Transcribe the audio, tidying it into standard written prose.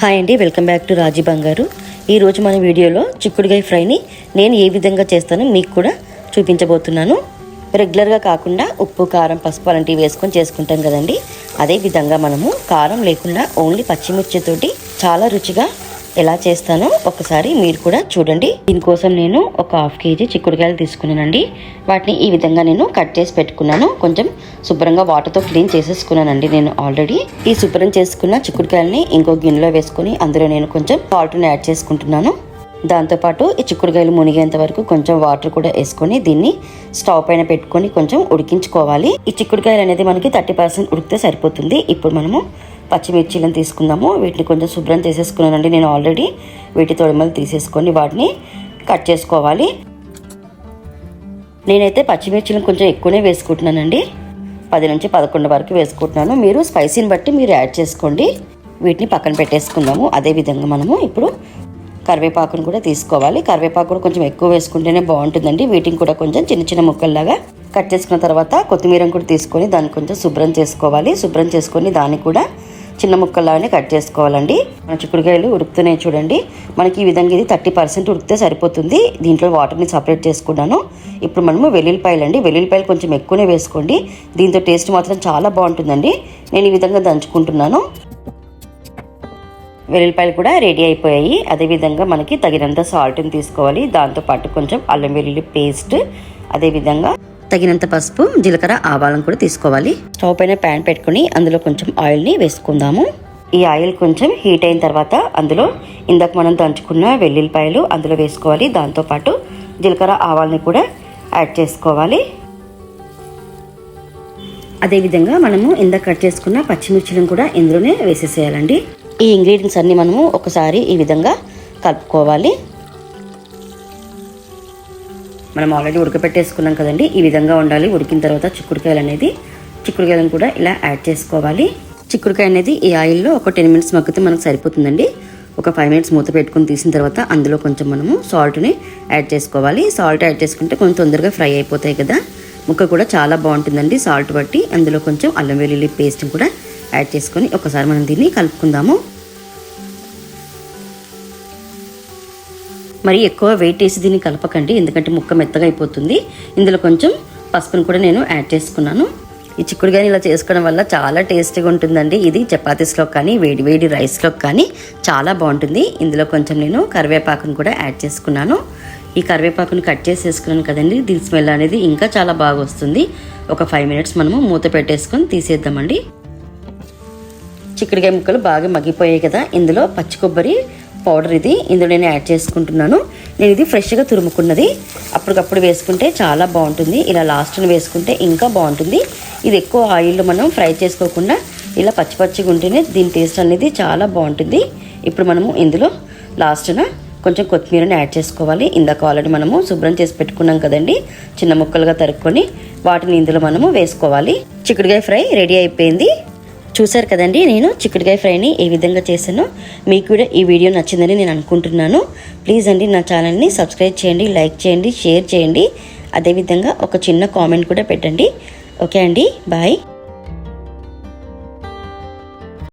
Hi అండి, welcome back to రాజీ బంగారు. ఈరోజు మన వీడియోలో చిక్కుడుకాయ ఫ్రైని నేను ఏ విధంగా చేస్తానో మీకు కూడా చూపించబోతున్నాను. రెగ్యులర్గా కాకుండా ఉప్పు, కారం, పసుపు అలాంటివి వేసుకొని చేసుకుంటాం కదండి. అదే విధంగా మనము కారం లేకుండా ఓన్లీ పచ్చిమిర్చితోటి చాలా రుచిగా ఎలా చేస్తానో ఒకసారి మీరు కూడా చూడండి. దీనికోసం నేను ఒక 1/2 kg చిక్కుడుకాయలు తీసుకున్నానండి. వాటిని ఈ విధంగా నేను కట్ చేసి పెట్టుకున్నాను. కొంచెం శుభ్రంగా వాటర్తో క్లీన్ చేసేసుకున్నానండి నేను ఆల్రెడీ. ఈ శుభ్రం చేసుకున్న చిక్కుడుకాయలని ఇంకో గిన్నెలో వేసుకుని అందులో నేను కొంచెం సాల్ట్ని యాడ్ చేసుకుంటున్నాను. దాంతోపాటు ఈ చిక్కుడుకాయలు మునిగేంత వరకు కొంచెం వాటర్ కూడా వేసుకొని దీన్ని స్టవ్ పైన పెట్టుకొని కొంచెం ఉడికించుకోవాలి. ఈ చిక్కుడుకాయలు అనేది మనకి 30% ఉడికితే సరిపోతుంది. ఇప్పుడు మనము పచ్చిమిర్చిలను తీసుకుందాము. వీటిని కొంచెం శుభ్రం చేసేసుకున్నానండి నేను ఆల్రెడీ. వీటి తొడిమలు తీసేసుకొని వాటిని కట్ చేసుకోవాలి. నేనైతే పచ్చిమిర్చిలను కొంచెం ఎక్కువనే వేసుకుంటున్నానండి. 10 నుంచి 11 వరకు వేసుకుంటున్నాను. మీరు స్పైసీని బట్టి మీరు యాడ్ చేసుకోండి. వీటిని పక్కన పెట్టేసుకుందాము. అదేవిధంగా మనము ఇప్పుడు కరివేపాకును కూడా తీసుకోవాలి. కరివేపాకు కూడా కొంచెం ఎక్కువ వేసుకుంటేనే బాగుంటుందండి. వీటిని కూడా కొంచెం చిన్న చిన్న ముక్కల్లాగా కట్ చేసుకున్న తర్వాత కొత్తిమీరను కూడా తీసుకొని దాన్ని కొంచెం శుభ్రం చేసుకోవాలి. శుభ్రం చేసుకొని దాన్ని కూడా చిన్న ముక్కల్లాగానే కట్ చేసుకోవాలండి. మన చిక్కుడుకాయలు ఉడుకుతున్నాయి చూడండి. మనకి ఈ విధంగా ఇది 30% ఉడికితే సరిపోతుంది. దీంట్లో వాటర్ని సపరేట్ చేసుకున్నాను. ఇప్పుడు మనము వెల్లుల్లిపాయలు కొంచెం ఎక్కువనే వేసుకోండి. దీంతో టేస్ట్ మాత్రం చాలా బాగుంటుందండి. నేను ఈ విధంగా దంచుకుంటున్నాను. వెల్లుల్లిపాయలు కూడా రెడీ అయిపోయాయి. అదేవిధంగా మనకి తగినంత సాల్ట్ని తీసుకోవాలి. దాంతోపాటు కొంచెం అల్లం వెల్లుల్లి పేస్ట్, అదేవిధంగా తగినంత పసుపు, జీలకర్ర, ఆవాలను కూడా తీసుకోవాలి. స్టవ్ పైన ప్యాన్ పెట్టుకుని అందులో కొంచెం ఆయిల్ని వేసుకుందాము. ఈ ఆయిల్ కొంచెం హీట్ అయిన తర్వాత అందులో ఇందాక మనం దంచుకున్న వెల్లుల్లిపాయలు అందులో వేసుకోవాలి. దాంతోపాటు జీలకర్ర, ఆవాలని కూడా యాడ్ చేసుకోవాలి. అదేవిధంగా మనము ఇందాక కట్ చేసుకున్న పచ్చిమిర్చిలను కూడా ఇందులోనే వేసేసేయాలండి. ఈ ఇంగ్రీడియంట్స్ అన్ని మనము ఒకసారి ఈ విధంగా కలుపుకోవాలి. మనం ఆల్రెడీ ఉడకపెట్టేసుకున్నాం కదండి. ఈ విధంగా ఉండాలి. ఉడికిన తర్వాత చిక్కుడుకాయలను కూడా ఇలా యాడ్ చేసుకోవాలి. చిక్కుడుకాయ అనేది ఈ ఆయిల్లో ఒక 10 minutes మగ్గితే మనకు సరిపోతుందండి. ఒక 5 minutes మూత పెట్టుకుని తీసిన తర్వాత అందులో కొంచెం మనము సాల్ట్ని యాడ్ చేసుకోవాలి. సాల్ట్ యాడ్ చేసుకుంటే కొంచెం తొందరగా ఫ్రై అయిపోతాయి కదా. ముక్క కూడా చాలా బాగుంటుందండి సాల్ట్ బట్టి. అందులో కొంచెం అల్లం వెల్లుల్లి పేస్ట్ని కూడా యాడ్ చేసుకొని ఒకసారి మనం దీన్ని కలుపుకుందాము. మరి ఎక్కువ వెయిట్ వేసి దీన్ని కలపకండి, ఎందుకంటే ముక్క మెత్తగా అయిపోతుంది. ఇందులో కొంచెం పసుపును కూడా నేను యాడ్ చేసుకున్నాను. ఈ చిక్కుడుకాయని ఇలా చేసుకోవడం వల్ల చాలా టేస్టీగా ఉంటుందండి. ఇది చపాతీస్లో కానీ వేడి వేడి రైస్లో కానీ చాలా బాగుంటుంది. ఇందులో కొంచెం నేను కరివేపాకును కూడా యాడ్ చేసుకున్నాను. ఈ కరివేపాకును కట్ చేసి వేసుకున్నాను కదండి. దీని స్మెల్ అనేది ఇంకా చాలా బాగా వస్తుంది. ఒక 5 minutes మనము మూత పెట్టేసుకొని తీసేద్దామండి. చిక్కుడుకాయ ముక్కలు బాగా మగ్గిపోయాయి కదా. ఇందులో పచ్చి కొబ్బరి పౌడర్ ఇందులో నేను యాడ్ చేసుకుంటున్నాను. నేను ఇది ఫ్రెష్గా తురుముకున్నది. అప్పటికప్పుడు వేసుకుంటే చాలా బాగుంటుంది. ఇలా లాస్ట్ని వేసుకుంటే ఇంకా బాగుంటుంది. ఇది ఎక్కువ ఆయిల్లో మనం ఫ్రై చేసుకోకుండా ఇలా పచ్చిగా ఉంటేనే దీని టేస్ట్ అనేది చాలా బాగుంటుంది. ఇప్పుడు మనము ఇందులో లాస్ట్న కొంచెం కొత్తిమీరని యాడ్ చేసుకోవాలి. ఇందాక ఆల్రెడీ మనము శుభ్రం చేసి పెట్టుకున్నాం కదండి. చిన్న ముక్కలుగా తరుక్కొని వాటిని ఇందులో మనము వేసుకోవాలి. చిక్కుడుకాయ ఫ్రై రెడీ అయిపోయింది. చూసారు కదండి నేను చిక్కుడుకాయ ఫ్రైని ఏ విధంగా చేశానో. మీకు కూడా ఈ వీడియో నచ్చిందని నేను అనుకుంటున్నాను. ప్లీజ్ అండి నా ఛానల్ని సబ్స్క్రైబ్ చేయండి, లైక్ చేయండి, షేర్ చేయండి. అదేవిధంగా ఒక చిన్న కామెంట్ కూడా పెట్టండి. ఓకే అండి, బాయ్.